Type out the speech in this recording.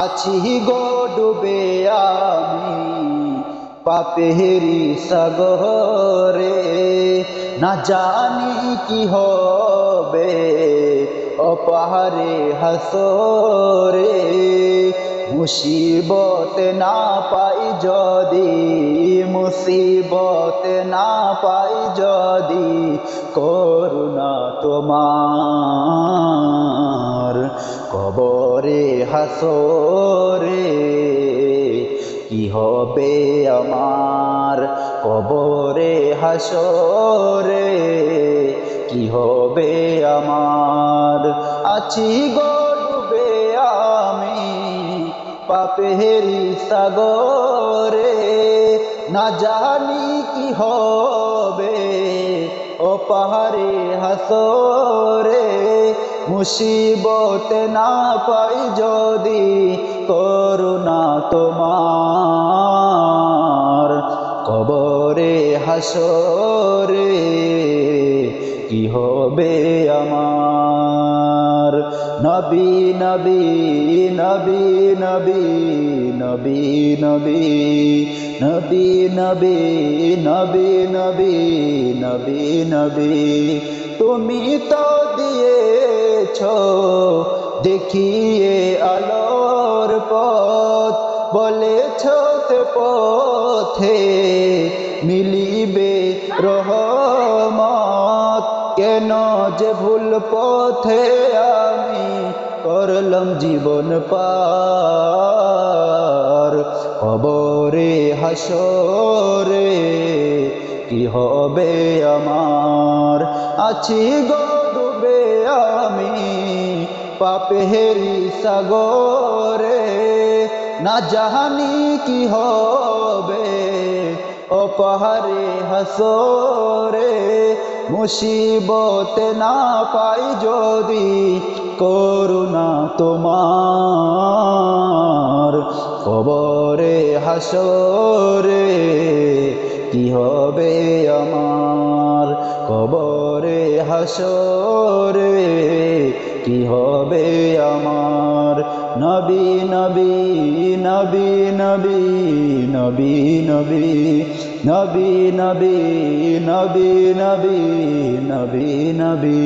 আছি গো ডুবে আমি পাপেরি সাগরে, না জানি কি হবে অপারে হাসরে। মুসিবত না পাই যদি, মুসিবত না পাই যদি, করুণা তোমার কবরে হাসরে। কি হবে আমার কবরে হাসরে, কি হবে আমার। আছি গো ডুবে আমি পাপেরি সাগরে, না জানি কি হবে অপারে হাসরে। মুসিবত না পাই যদি, করুণা তোমার কবরে হাসরে, কি হবে আমার। নবী নবী নবী নবী নবী নবী নবী নবী নবী নবী নবী নবী। তুমি তো দিয়েছ দেখিয়ে আলোর পথ, বলেছ তে পথে মিলিবে রহমত। কেন যে ভুল পথে আমি করলাম জীবন পার, কবরে হাসরে কি হবে আমার। আছি গো ডুবে আমি পাপেরি সাগরে, না জানি কি হবে অপারে হাসরে। মুসিবত না পাই যদি, করুণা তোমার কবরে হাসরে, কি হবে আমার কবরে হাসরে, কি হবে আমার। নবী নবী নবী নবী নবী নবী নবী নবী নবী নবী নবী নবী।